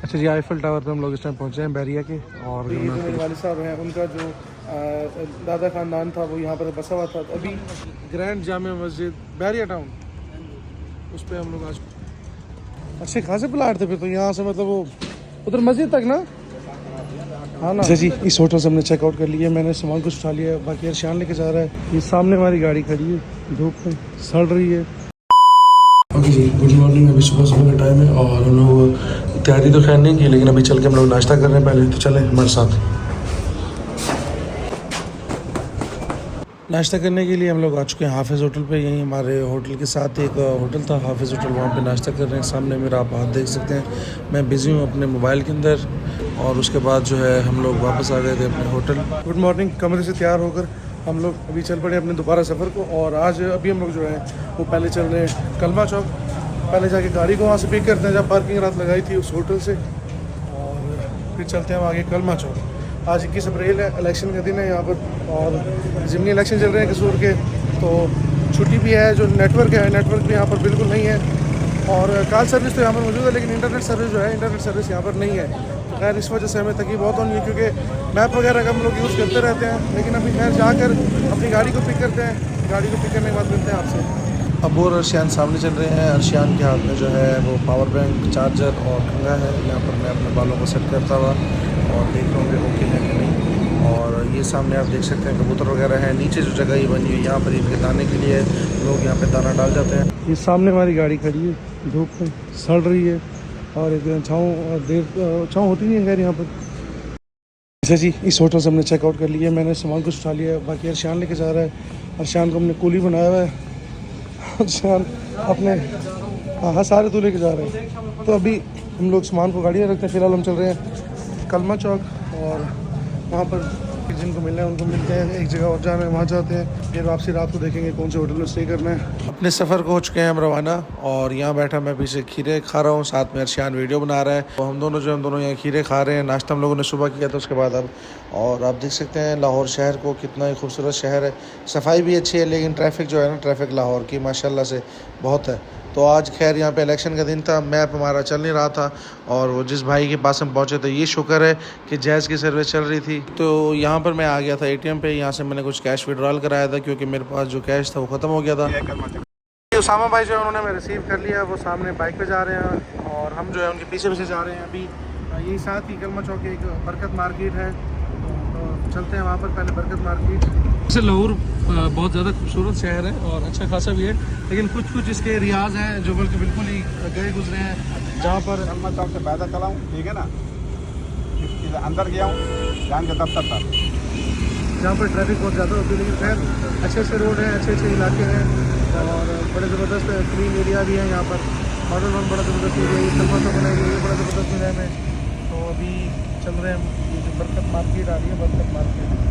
अच्छा जी, Eiffel tower पे हम लोग इस टाइम पहुँचे हैं बैरिया के। और ये जो मेरे वालिद साहब हैं उनका जो दादा ख़ानदान था वो यहाँ पर बसा हुआ था। तो अभी ग्रैंड जामे मस्जिद बैरिया टाउन उस पर हम लोग आज अच्छे खासे प्लाट थे। फिर तो यहाँ से मतलब वो उधर मस्जिद तक ना। हाँ ना। अच्छा जी, इस होटल से हमने चेकआउट कर लिया। मैंने सामान कुछ उठा लिया, बाकी अर्शान लेके जा रहा है। ये सामने हमारी गाड़ी खड़ी है, धूप में सड़ रही है। ओके जी, गुड मॉर्निंग। अभी सुबह सुबह का टाइम है और हम लोग तैयारी तो खैर नहीं की, लेकिन अभी चल के हम लोग नाश्ता कर रहे हैं पहले। तो चलें हमारे साथ। नाश्ता करने के लिए हम लोग आ चुके हैं हाफिज़ होटल पे। यहीं हमारे होटल के साथ एक होटल था हाफिज़ होटल, वहाँ पे नाश्ता कर रहे हैं। सामने मेरा आप हाथ देख सकते हैं। मैं बिज़ी हूँ अपने मोबाइल के अंदर। और उसके बाद जो है हम लोग वापस आ गए थे अपने होटल। Good morning. कमरे से तैयार होकर हम लोग अभी चल पड़े अपने दोबारा सफ़र को। और आज अभी हम लोग जो है वो पहले चल रहे हैं कलमा चौक। पहले जाके गाड़ी को वहाँ से पिक करते हैं जहाँ पार्किंग रात लगाई थी उस होटल से, और फिर चलते हैं हम आगे कलमा चौक। आज 21 अप्रैल है, इलेक्शन का दिन है यहाँ पर, और ज़िमनी इलेक्शन चल रहे हैं कसूर के। तो छुट्टी भी है। जो नेटवर्क है, नेटवर्क भी यहाँ पर बिल्कुल नहीं है। और कॉल सर्विस तो यहाँ पर मौजूद है, लेकिन इंटरनेट सर्विस जो है, इंटरनेट सर्विस यहाँ पर नहीं है। तो खैर इस वजह से हमें तकलीफ बहुत होनी है, क्योंकि मैप वगैरह का हम लोग यूज़ करते रहते हैं। लेकिन अभी खैर जाकर अपनी गाड़ी को पिक करते हैं। गाड़ी को पिक करने के बाद मिलते हैं आपसे। अब और अर्शियान सामने चल रहे हैं। अर्शियान के हाथ में जो है वो पावर बैंक, चार्जर और कंघा है। यहाँ पर मैं अपने बालों को सेट करता हुआ और देख रहा हूँ कि ओके है कि नहीं। और ये सामने आप देख सकते हैं कबूतर वगैरह है। नीचे जो जगह ये बनी हुई है यहाँ पर इनके दाने के लिए लोग यहाँ पे दाना डाल जाते हैं। ये सामने हमारी गाड़ी खड़ी है, धूप में सड़ रही है और एक छाँव होती नहीं है खैर यहाँ पर। अच्छा जी, इस होटल से हमने चेकआउट कर लिया। मैंने सामान कुछ उठा लिया, बाकी अर्शान लेके जा रहा है। अर्शान को हमने कूली बनाया हुआ है। अर्शान अपने हाँ सारे तो लेके जा रहे हैं। तो अभी हम लोग सामान को गाड़ी में रखते हैं। फ़िलहाल हम चल रहे हैं कलमा चौक, और वहाँ पर जिनको मिलना है उनको मिलते हैं। एक जगह और जाना है, वहाँ जाते हैं। फिर वापसी रात को देखेंगे कौन से होटल में स्टे करना है। अपने सफ़र को हो चुके हैं हम रवाना, और यहाँ बैठा मैं पीछे खीरे खा रहा हूँ, साथ में अर्शियान वीडियो बना रहा है। तो हम दोनों यहाँ खीरे खा रहे हैं। नाश्ता हम लोगों ने सुबह किया था, उसके बाद अब। और आप देख सकते हैं लाहौर शहर को, कितना ही खूबसूरत शहर है। सफाई भी अच्छी है, लेकिन ट्रैफिक जो है ना, ट्रैफिक लाहौर की माशाल्लाह से बहुत है। तो आज खैर यहाँ पे इलेक्शन का दिन था, मैप हमारा चल नहीं रहा था, और वो जिस भाई के पास हम पहुँचे तो ये शुक्र है कि जैज़ की सर्विस चल रही थी। तो यहाँ पर मैं आ गया था एटीएम पे। यहाँ से मैंने कुछ कैश विड्रॉल कराया था, क्योंकि मेरे पास जो कैश था वो ख़त्म हो गया था। उसामा भाई जो है उन्होंने मैं रिसीव कर लिया, वो सामने बाइक पे जा रहे हैं और हम जो है उनके पीछे पीछे जा रहे हैं। अभी यही साथ ही कलमा चौक एक बरकत मार्केट है, तो चलते हैं वहाँ पर पहले बरकत मार्केट। वैसे लाहौर बहुत ज़्यादा खूबसूरत शहर है और अच्छा खासा भी है, लेकिन कुछ इसके रियाज हैं जो बल्कि बिल्कुल ही गए गुजरे हैं, जहाँ पर कलमा चौक से पैदल चला हूँ, ठीक है ना, अंदर गया हूँ जान के दफ्तर तक, जहाँ पर ट्रैफिक बहुत ज़्यादा होती है। लेकिन खैर अच्छे अच्छे रोड हैं, अच्छे अच्छे इलाके हैं, और बड़े ज़बरदस्त क्लीन एरिया भी है यहाँ पर। मॉडल वन बड़ा ज़बरदस्त एरिया है, कलमा चौक बनाई गई है, बड़ा ज़बरदस्त मिला है हमें। तो अभी चल रहे हैं, ये जो बरकत मार्केट आ रही है, बरकत मार्केट।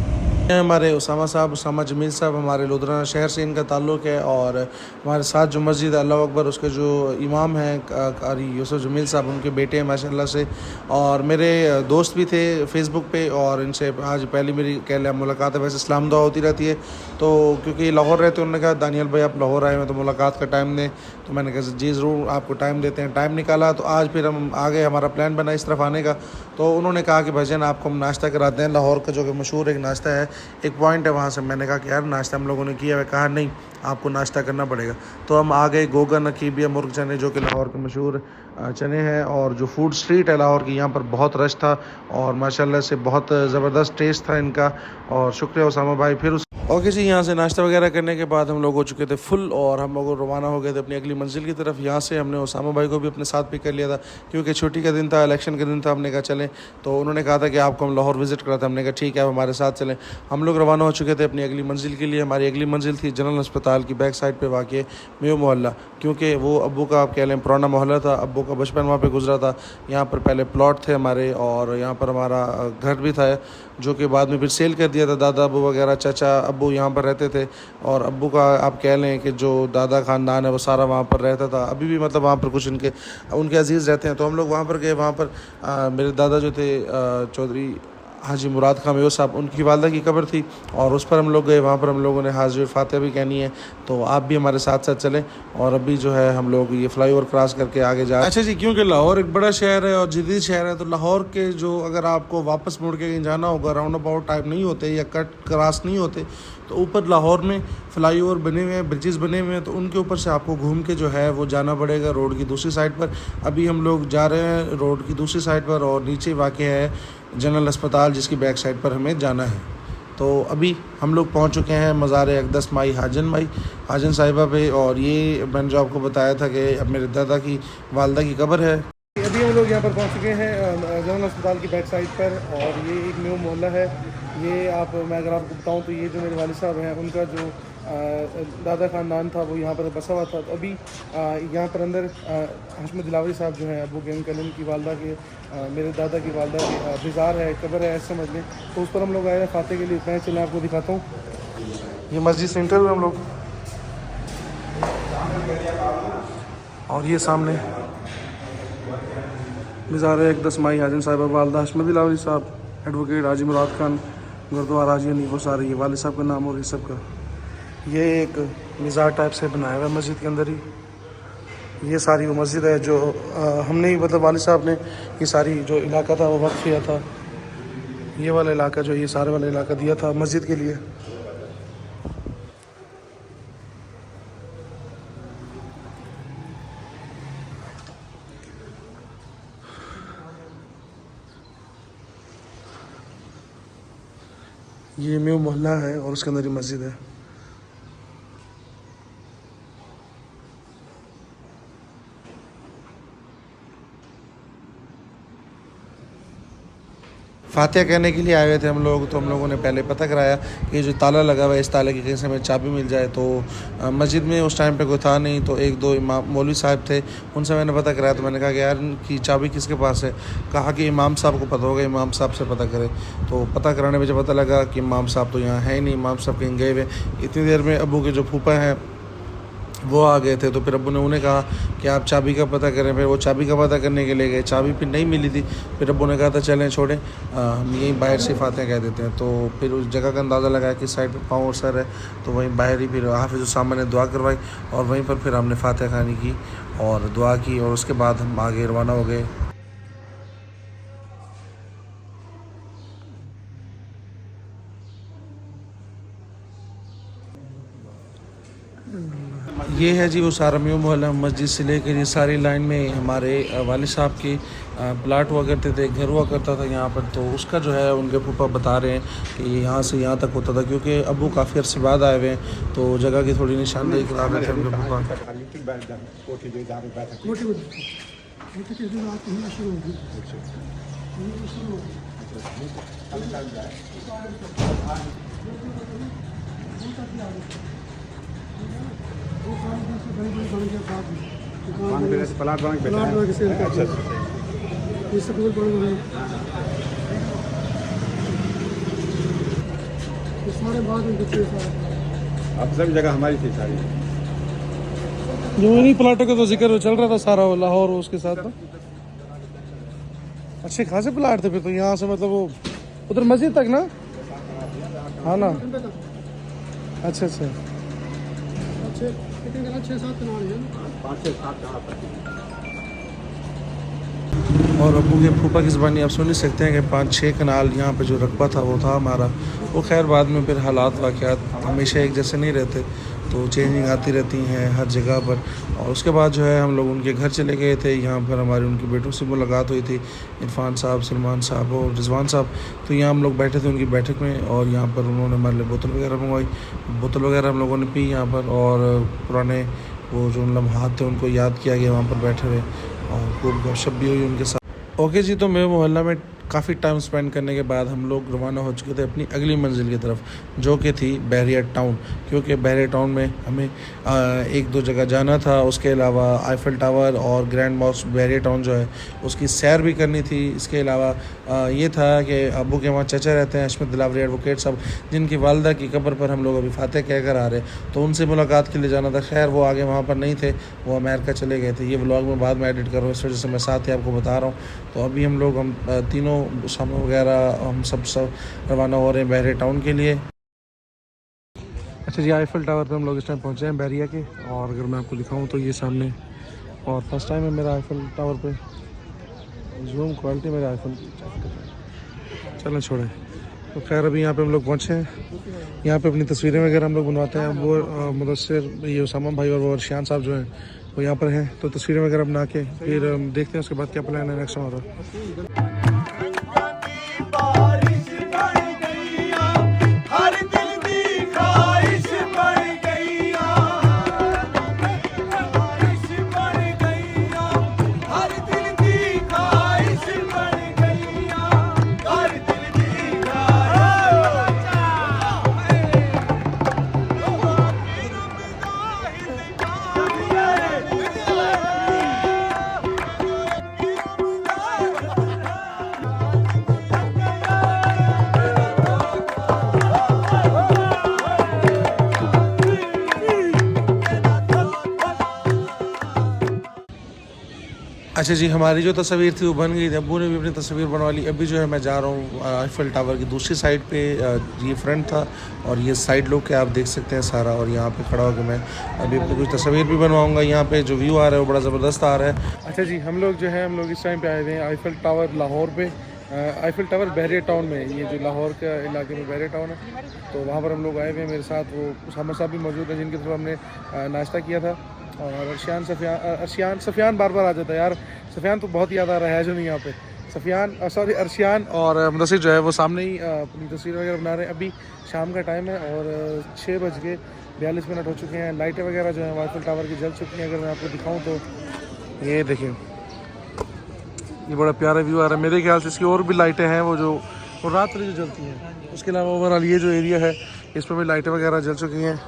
हमारे उसामा साहब, उसामा जमील साहब, हमारे लुधियाना शहर से इनका ताल्लुक़ है। और हमारे साथ जो मस्जिद अल्लाह अकबर, उसके जो इमाम हैं कारी यूसुफ जमील साहब, उनके बेटे हैं माशाल्लाह से। और मेरे दोस्त भी थे फेसबुक पे, और इनसे आज पहली मेरी कह लिया मुलाकात है। वैसे इस्लाम दुआ होती रहती है, तो क्योंकि लाहौर रहते उन्होंने कहा दानियल भाई आप लाहौर आए हैं तो मुलाकात का टाइम दें। तो मैंने कहा जी ज़रूर आपको टाइम देते हैं। टाइम निकाला तो आज फिर हम आ गए, हमारा प्लान बना इस तरफ आने का। तो उन्होंने कहा कि भाईजान आपको हम नाश्ता कराते हैं, लाहौर का जो कि मशहूर एक नाश्ता है, एक पॉइंट है वहाँ से। मैंने कहा कि यार नाश्ता हम लोगों ने किया है। कहा नहीं, आपको नाश्ता करना पड़ेगा। तो हम आ गए गोगन अकीबिया मुर्ग चने, जो कि लाहौर के मशहूर चने हैं। और जो फूड स्ट्रीट है लाहौर की, यहाँ पर बहुत रश था और माशाल्लाह से बहुत ज़बरदस्त टेस्ट था इनका। और शुक्रिया उसामा भाई। फिर ओके जी, यहाँ से नाश्ता वगैरह करने के बाद हम लोग हो चुके थे फुल, और हम लोग रवाना हो गए थे अपनी अगली मंजिल की तरफ। यहाँ से हमने उसामा भाई को भी अपने साथ पिक कर लिया था, क्योंकि छुट्टी का दिन था, इलेक्शन का दिन था। हमने कहा चलें, तो उन्होंने कहा था कि आपको हम लाहौर विज़िट कराते हैं। हमने कहा ठीक है, आप हमारे साथ चलें। हम लोग रवाना हो चुके थे अपनी अगली मंजिल के लिए। हमारी अगली मंजिल थी जनरल अस्पताल की बैक साइड पर वाक़ मेयो मोहल्ला, क्योंकि वो अब्बू का आप कह लें पुराना मोहल्ला था। अब्बू का बचपन वहाँ पर गुजरा था। यहाँ पर पहले प्लॉट थे हमारे, और यहाँ पर हमारा घर भी था, जो कि बाद में फिर सेल कर दिया था। दादा अब्बू वगैरह, चाचा अब्बू यहाँ पर रहते थे, और अब्बू का आप कह लें कि जो दादा ख़ानदान है वो सारा वहाँ पर रहता था। अभी भी मतलब वहाँ पर कुछ उनके अजीज़ रहते हैं। तो हम लोग वहाँ पर गए। वहाँ पर मेरे दादा जो थे चौधरी हाजी मुराद खान मेयो साहब, उनकी वालदा की कब्र थी और उस पर हम लोग गए। वहाँ पर हम लोगों ने हाजिर फातिहा भी कहनी है, तो आप भी हमारे साथ साथ चलें। और अभी जो है हम लोग ये फ्लाईओवर क्रॉस करके आगे जा। अच्छा जी, क्योंकि लाहौर एक बड़ा शहर है और जदीद शहर है, तो लाहौर के जो अगर आपको वापस मुड़ के कहीं जाना होगा, राउंड अबाउट टाइप नहीं होते या कट क्रॉस नहीं होते, तो ऊपर लाहौर में फ्लाईओवर बने हुए हैं, ब्रिजेस बने हुए हैं, तो उनके ऊपर से आपको घूम के जो है वो जाना पड़ेगा रोड की दूसरी साइड पर। अभी हम लोग जा रहे हैं रोड की दूसरी साइड पर और नीचे वाक़ है जनरल अस्पताल, जिसकी बैक साइड पर हमें जाना है। तो अभी हम लोग पहुंच चुके हैं मज़ार अक़दस माई हाजन साहिबा पे, और ये मैंने जो आपको बताया था कि अब मेरे दादा की वालदा की कब्र है। अभी हम लोग यहाँ पर पहुँच चुके हैं जनरल अस्पताल की बैक साइड पर, और ये एक न्यू मोहल्ला है। ये मैं अगर आपको बताऊँ तो ये जो मेरे वालिद साहब हैं, उनका जो दादा ख़ानदान था वो यहाँ पर बसा हुआ था। तो अभी यहाँ पर अंदर हशमत दिलावरी साहब जो हैं, अबू गेम कलम की वालदा के, मेरे दादा की वालदा की बिज़ार है, कब्र है, ऐसे समझ लें। तो उस पर हम लोग आए हैं फाते के लिए। मैं चलें आपको दिखाता हूँ। ये मस्जिद सेंटर में हम लोग, और ये सामने मज़ार अक़दस माई हाजन साहिबा वालदा हशमत दिलावरी साहब, एडवोकेट हाजी मुराद खान, गुरुद्वारा हाजी हनीफ सारी, ये वालिद साहब का नाम और ये सब का। ये एक मज़ार टाइप से बनाया हुआ है मस्जिद के अंदर ही। ये सारी वो मस्जिद है जो हमने ही, मतलब वालिद साहब ने ये सारी जो इलाका था वो वक्फ किया था। ये वाला इलाका जो, ये सारे वाला इलाका दिया था मस्जिद के लिए। ये न्यू मोहल्ला है और उसके अंदर ही मस्जिद है। फातिहा कहने के लिए आए हुए थे हम लोग, तो हम लोगों ने पहले पता कराया कि जो ताला लगा हुआ है, इस ताले की कहीं से हमें चाबी मिल जाए। तो मस्जिद में उस टाइम पे कोई था नहीं, तो एक दो इमाम मौलवी साहब थे, उनसे मैंने पता कराया। तो मैंने कहा कि यार इनकी चाबी किसके पास है? कहा कि इमाम साहब को पता होगा, इमाम साहब से पता करें। तो पता कराने में जब पता लगा कि इमाम साहब तो यहाँ है ही नहीं, इमाम साहब कहीं गए हुए। इतनी देर में अबू के जो फूफा हैं वो आ गए थे, तो फिर अब्बू ने उन्हें कहा कि आप चाबी का पता करें। फिर वो चाबी का पता करने के लिए गए, चाबी फिर नहीं मिली थी। फिर अब्बू ने कहा था चलें छोड़ें, हम यहीं बाहर से फातिहा कह देते हैं। तो फिर उस जगह का अंदाज़ा लगाया कि साइड पे पाँव और सर है, तो वहीं बाहर ही फिर हाफिज़ उसामा ने दुआ करवाई और वहीं पर फिर हमने फातिहा खानी की और दुआ की, और उसके बाद हम आगे रवाना हो गए। ये है जी वो सारा न्यू मोहल्ला, मस्जिद से लेकर ये सारी लाइन में हमारे वालिद साहब के प्लाट हुआ करते थे, घर हुआ करता था यहाँ पर। तो उसका जो है उनके फूफा बता रहे हैं कि यहाँ से यहाँ तक होता था, क्योंकि अबू काफ़ी अरसे बाद आए हुए हैं, तो जगह की थोड़ी निशानदेही करा रहे थे उनके फूफा। प्लाट बन के अब सब जगह हमारी थी सारी। जो इन्हीं प्लाटों का तो जिक्र चल रहा था सारा, लाहौर उसके साथ ना अच्छे खासे प्लाट थे। फिर तो यहाँ से मतलब वो उधर मस्जिद तक ना, हाँ ना, अच्छा अच्छा, 5-7 और अबू के फूफा की ज़बानी आप सुन ही सकते हैं कि 5-6 कनाल यहाँ पे जो रकबा था वो था हमारा। वो खैर बाद में फिर हालात वाक़यात हमेशा एक जैसे नहीं रहते, तो चेंजिंग आती रहती हैं हर जगह पर। और उसके बाद जो है हम लोग उनके घर चले गए थे। यहाँ पर हमारी उनकी बेटों से मुलाकात हुई थी, इरफान साहब, सलमान साहब और रिजवान साहब। तो यहाँ हम लोग बैठे थे उनकी बैठक में, और यहाँ पर उन्होंने हमारे लिए बोतल वगैरह मंगवाई। बोतल वगैरह हम लोगों ने पी यहाँ पर, और पुराने वो जो लम्हात थे उनको याद किया गया वहाँ पर बैठे हुए, और खूब गपशप भी हुई उनके साथ। ओके जी, तो मेरे मोहल्ला में काफ़ी टाइम स्पेंड करने के बाद हम लोग रवाना हो चुके थे अपनी अगली मंजिल की तरफ, जो कि थी बहरिया टाउन। क्योंकि बहरिया टाउन में हमें 1-2 जगह जाना था, उसके अलावा आईफल टावर और ग्रैंड मॉस्क बहरिया टाउन जो है उसकी सैर भी करनी थी। इसके अलावा ये था कि अबू के वहाँ चचा रहते हैं हशमत दिलावरी एडवोकेट साहब, जिनकी वालदा की कब्र पर हम लोग अभी फातिहा कह कर आ रहे, तो उनसे मुलाकात के लिए जाना था। खैर वो आगे वहाँ पर नहीं थे, वो अमेरिका चले गए थे। ये व्लॉग मैं बाद में एडिट कर रहा हूँ, इस वजह से मैं साथ ही आपको बता रहा हूँ। तो अभी हम तीनों उसामा वगैरह हम सब रवाना हो रहे हैं बहरे टाउन के लिए। अच्छा जी, आईफिल टावर पे हम लोग इस टाइम पहुँचे हैं बहरिया के, और अगर मैं आपको दिखाऊं तो ये सामने, और फर्स्ट टाइम है मेरा आईफिल टावर पे। जूम क्वालिटी मेरे आईफोन की चलना छोड़े। तो खैर अभी यहाँ पे हम लोग पहुँचे हैं, यहाँ पे अपनी तस्वीरें वगैरह हम लोग बनवाते हैं। वो मुदस्सिर, ये उसामा भाई और वो अर्शियान साहब जो हैं वो यहाँ पर हैं, तो तस्वीरें वगैरह बना के फिर देखते हैं उसके बाद क्या प्लान है नेक्स्ट हमारा। अच्छा जी, हमारी जो तस्वीर थी वो बन गई थी, अब्बू ने भी अपनी तस्वीर बनवा ली। अभी जो है मैं जा रहा हूँ आईफिल टावर की दूसरी साइड पे। ये फ्रंट था और ये साइड लोग के आप देख सकते हैं सारा, और यहाँ पे खड़ा होकर मैं अभी अपनी कुछ तस्वीर भी बनवाऊँगा। यहाँ पे जो व्यू आ रहा है वो बड़ा ज़बरदस्त आ रहा है। अच्छा जी, हम लोग जो है हम लोग इस टाइम पे आए हुए हैं आईफिल टावर लाहौर पे। आईफिल टावर बहरिया टाउन में, ये जो लाहौर के इलाके में बहरिया टाउन है, तो वहाँ पर हम लोग आए हुए हैं। मेरे साथ वो उसामा साहब भी मौजूद हैं जिनके थ्रू हमने नाश्ता किया था, और सफ़ियान बार बार आ जाता है यार। सफ़ियान तो बहुत याद आ रहा है जो नहीं यहाँ पे। अर्शियान और मुदस्सिर जो है वो सामने ही अपनी तस्वीर वगैरह बना रहे हैं। अभी शाम का टाइम है और 6:42 हो चुके हैं। लाइटें वगैरह जो है आईफिल टावर की जल चुकी हैं। अगर मैं आपको दिखाऊँ तो ये देखिए, ये बड़ा प्यारा व्यू आ रहा है। मेरे ख्याल से इसकी और भी लाइटें हैं वो रात में जो जलती हैं। उसके अलावा ओवरऑल ये जो एरिया है इस पर भी लाइटें वगैरह जल चुकी हैं।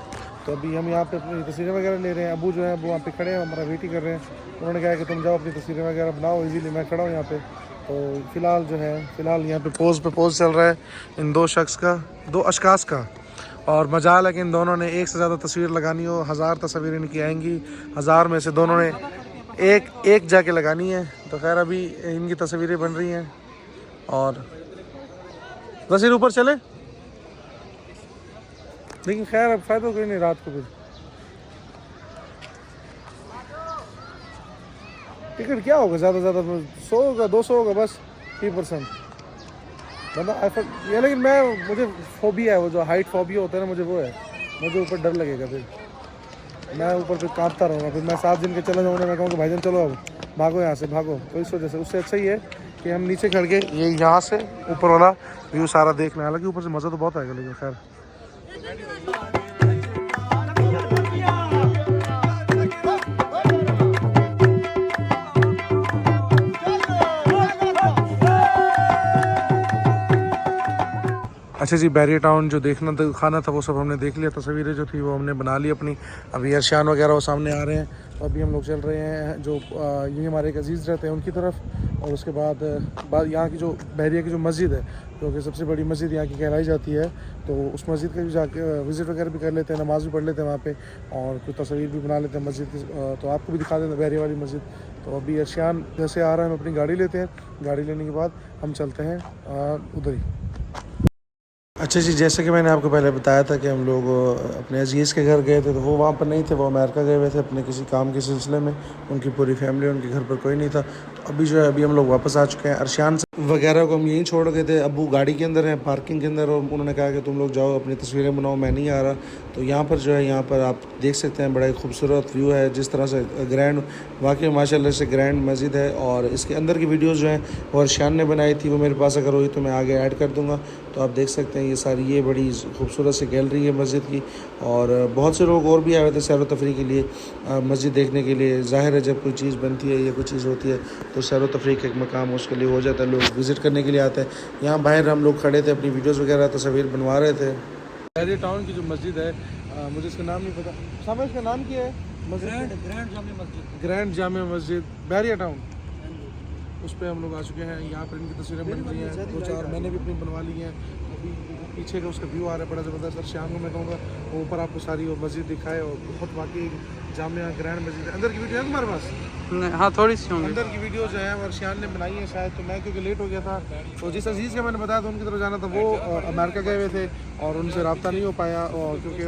तो अभी हम यहाँ पे अपनी तस्वीरें वगैरह ले रहे हैं। अबू जो है वो वहाँ पे खड़े हैं, हमारा वेट ही कर रहे हैं। उन्होंने कहा कि तुम जाओ अपनी तस्वीरें वगैरह बनाओ, इजीली मैं खड़ा हूँ यहाँ पे। तो फ़िलहाल यहाँ पे पोज चल रहा है इन दो अशखास का। और मजाल है कि इन दोनों ने एक से ज़्यादा तस्वीर लगानी हो, 1000 तस्वीरें इनकी आएंगी, 1000 में से दोनों ने एक जाके लगानी है। तो खैर अभी इनकी तस्वीरें बन रही हैं। और तस्वीर ऊपर चले, लेकिन खैर अब फ़ायदा कोई नहीं रात को भी। टिकट क्या होगा, ज़्यादा 100 होगा, 200 होगा बस, 3% बंदा आईफिल ये। लेकिन मुझे फोबिया है, वो जो हाइट फोबिया होता है ना, मुझे वो है, मुझे ऊपर डर लगेगा। फिर मैं ऊपर पे कांपता रहूँगा। फिर मैं 7 दिन के चला जाऊँगा, मैं कहूँगा भाईजान चलो अब भागो यहाँ से, भागो। तो इस वजह से उससे अच्छा ही है कि हम नीचे खड़ के ये यहाँ से ऊपर वाला व्यू सारा देख लें। हालांकि ऊपर से मज़ा तो बहुत आएगा, लेकिन खैर अच्छा जी, बहरिया टाउन जो खाना था वो सब हमने देख लिया। तस्वीरें जो थी वो हमने बना ली अपनी। अभी अर्शियान वगैरह वो सामने आ रहे हैं, तो अभी हम लोग चल रहे हैं जो ये हमारे एक अजीज़ रहते हैं उनकी तरफ। और उसके बाद यहाँ की जो बहरिया की जो मस्जिद है, जो कि सबसे बड़ी मस्जिद यहाँ की कहलाई जाती है, तो उस मस्जिद का भी जाके विज़िट वगैरह भी कर लेते हैं, नमाज़ भी पढ़ लेते हैं वहाँ पे, और कुछ तस्वीर भी बना लेते हैं मस्जिद की। तो आपको भी दिखा देते हैं बहरिया वाली मस्जिद। तो अभी अर्शियान जैसे आ रहा है, हम अपनी गाड़ी लेते हैं, गाड़ी लेने के बाद हम चलते हैं उधर ही। अच्छा जी, जैसे कि मैंने आपको पहले बताया था कि हम लोग अपने अजीज़ के घर गए थे, तो वो वहाँ पर नहीं थे, वो अमेरिका गए हुए थे अपने किसी काम के सिलसिले में। उनकी पूरी फैमिली, उनके घर पर कोई नहीं था। तो अभी जो है अभी हम लोग वापस आ चुके हैं। अर्शियान वगैरह को हम यहीं छोड़ गए थे। अबू गाड़ी के अंदर हैं, पार्किंग के अंदर, और उन्होंने कहा कि तुम लोग जाओ अपनी तस्वीरें बनाओ, मैं नहीं आ रहा। तो यहाँ पर जो है, यहाँ पर आप देख सकते हैं बड़ा ही खूबसूरत व्यू है, जिस तरह से ग्रैंड, वाकई माशाल्लाह से ग्रैंड मस्जिद है। और इसके अंदर की वीडियोज़ जो हैं वो अर्शियान ने बनाई थी, वो मेरे पास अगर हुई तो मैं आगे ऐड कर दूँगा। तो आप देख सकते हैं ये बड़ी खूबसूरत सी गैलरी है मस्जिद की। और बहुत से लोग और भी आए हुए थे सैर व तफरीह के लिए, मस्जिद देखने के लिए। ज़ाहिर है जब कोई चीज़ बनती है या कोई चीज़ होती है तो सैर व तफरीह का एक मकाम उसके लिए हो जाता है, लोग विज़िट करने के लिए आते हैं। यहाँ बाहर हम लोग खड़े थे, अपनी वीडियोज़ वगैरह तस्वीर बनवा रहे थे। बहरिया टाउन की जो मस्जिद है, मुझे इसका नाम नहीं पता, सामने इसका नाम क्या है? ग्रैंड जामिया मस्जिद बहरिया टाउन, उस पर हम लोग आ चुके हैं। यहाँ पर इनकी तस्वीरें बन रही हैं, 2-4 मैंने भी अपनी बनवा ली हैं। अभी पीछे का उसका व्यू आ रहा है बड़ा ज़बरदस्त। और शाम को मैं कहूँगा ऊपर आपको सारी वो मस्जिद दिखाए और बहुत वाकई जामिया ग्रैंड मस्जिद है। अंदर की वीडियो है तुम्हारे पास? हाँ थोड़ी सी होंगी। अंदर की वीडियो जो है वर्षियान ने बनाई है शायद, तो मैं क्योंकि लेट हो गया था तो जिस अजीज़ का मैंने बताया था उनकी तरफ जाना था वो अमेरिका गए हुए थे और उनसे रब्ता नहीं हो पाया और क्योंकि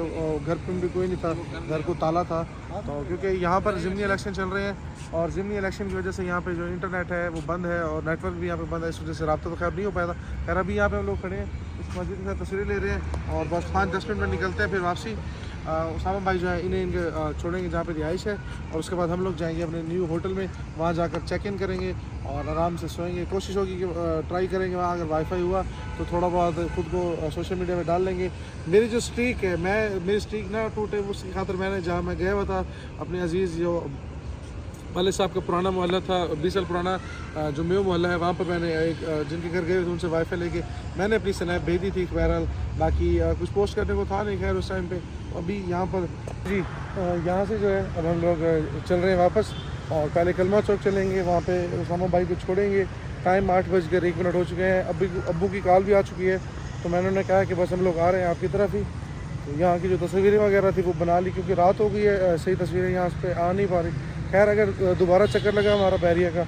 घर पर भी कोई नहीं था, घर को ताला था। तो क्योंकि यहाँ पर ज़िमनी इलेक्शन चल रहे हैं और ज़िमनी इलेक्शन की वजह से यहाँ पे जो इंटरनेट है वो बंद है और नेटवर्क भी यहाँ पे बंद है, इस वजह से रब्ता तो खैर नहीं हो पाया था। खैर अभी यहाँ पे हम लोग खड़े हैं, इस मस्जिद के साथ तस्वीरें ले रहे हैं और बस 5-10 मिनट में निकलते हैं फिर वापसी। उसामा भाई जो है इन्हें इनके छोड़ेंगे जहाँ पे रिहाइश है और उसके बाद हम लोग जाएंगे अपने न्यू होटल में, वहाँ जाकर चेक इन करेंगे और आराम से सोएंगे। कोशिश होगी कि ट्राई करेंगे वहाँ अगर वाईफाई हुआ तो थोड़ा बहुत खुद को सोशल मीडिया में डाल लेंगे। मेरी जो स्ट्रीक है मेरी स्ट्रीक ना टूटे उसकी खातिर मैंने जहाँ मैं गया हुआ था अपने अजीज़ जो वाले साहब का पुराना मोहल्ला था 20 साल पुराना जो मेव मोहल्ला है, वहाँ पर मैंने एक जिनके घर गए थे उनसे वाईफाई लेके मैंने अपनी स्नैप भेजी थी। बहरहाल बाकी कुछ पोस्ट करने को था नहीं खैर उस टाइम पे। अभी यहाँ पर जी यहाँ से जो है अब हम लोग चल रहे हैं वापस और पहले कलमा चौक चलेंगे, वहाँ पे उसामा भाई को छोड़ेंगे। टाइम 8:01 हो चुके हैं। अब्बू की कॉल भी आ चुकी है तो मैंने उन्हें कहा कि बस हम लोग आ रहे हैं आपकी तरफ ही। तो यहाँ की जो तस्वीरें वगैरह थी वो बना ली क्योंकि रात हो गई है, सही तस्वीरें यहाँ पे आ नहीं पा रही। खैर अगर दोबारा चक्कर लगा हमारा बैरिया का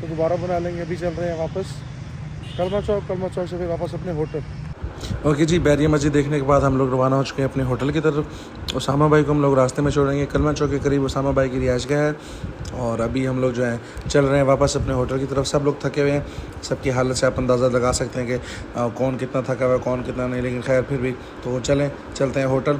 तो दोबारा बना लेंगे। अभी चल रहे हैं वापस कलमा चौक से फिर वापस अपने होटल। ओके जी, बैरिया मस्जिद देखने के बाद हम लोग रवाना हो चुके हैं अपने होटल की तरफ। उसामा भाई को हम लोग रास्ते में छोड़ेंगे, कलमा चौक के करीब उसामा भाई की रिहाइशगाह है और अभी हम लोग जो है चल रहे हैं वापस अपने होटल की तरफ। सब लोग थके हुए हैं, सबकी हालत से आप अंदाज़ा लगा सकते हैं कि कौन कितना थका हुआ है कौन कितना नहीं, लेकिन खैर फिर भी तो चलते हैं होटल।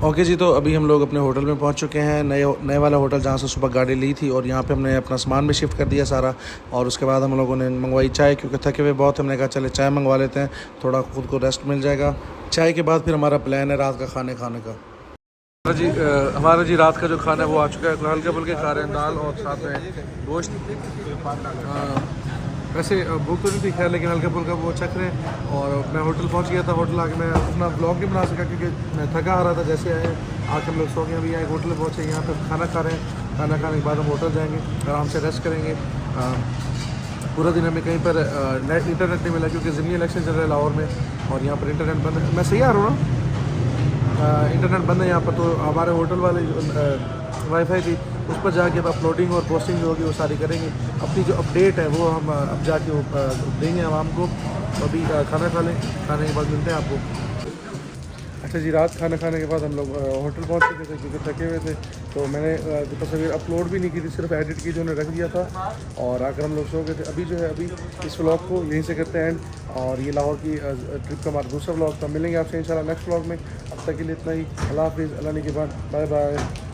ओके जी, तो अभी हम लोग अपने होटल में पहुंच चुके हैं, नए वाला होटल जहां से सुबह गाड़ी ली थी और यहां पे हमने अपना सामान भी शिफ्ट कर दिया सारा। और उसके बाद हम लोगों ने मंगवाई चाय क्योंकि थके हुए बहुत, हमने कहा चले चाय मंगवा लेते हैं, थोड़ा खुद को रेस्ट मिल जाएगा। चाय के बाद फिर हमारा प्लान है रात का खाने का। जी हमारा जी रात का जो खाना है वो आ चुका है। हल्के फुल्के खा रहे हैं, दाल और साथ में गोश्त। वैसे भूख तो नहीं थी खैर, लेकिन हल्का फुल्का वो चख रहे हैं। और मैं होटल पहुंच गया था, होटल आके मैं अपना ब्लॉग नहीं बना सका क्योंकि मैं थका आ रहा था। जैसे आए आके हम लोग सो गए। अभी आए होटल में पहुँचे, यहाँ पर खाना खा रहे हैं। खाना खाने के बाद हम होटल जाएंगे, आराम से रेस्ट करेंगे। पूरा दिन हमें कहीं पर इंटरनेट नहीं मिला क्योंकि ज़िमनी इलेक्शन चल रहा है लाहौर में और यहाँ पर इंटरनेट बंद है। मैं सही आ रहा हूँ ना, इंटरनेट बंद है यहाँ पर। तो हमारे होटल वाले वाईफाई थी उस पर जाके अब अपलोडिंग और पोस्टिंग जो होगी वो सारी करेंगे। अपनी जो अपडेट है वो हम अब जाके देंगे आवाम को। तो अभी खाना खा लें, खाने के बाद मिलते हैं आपको। अच्छा जी, रात खाना खाने के बाद हम लोग होटल पहुँच चुके थे क्योंकि थके हुए थे। तो मैंने जो तस्वीर अपलोड भी नहीं की थी, सिर्फ एडिट की, जो उन्हें रख दिया था और आकर हम लोग सो गए थे। अभी जो है अभी इस व्लॉग को यहीं से करते हैं एंड। और ये लाहौर की ट्रिप का हमारा दूसरा व्लॉग था। मिलेंगे आपसे इंशाल्लाह नेक्स्ट व्लॉग में। अब तक के लिए इतना ही। अल्लाह हाफिज़, अल्लाह ने के बाद, बाय बाय।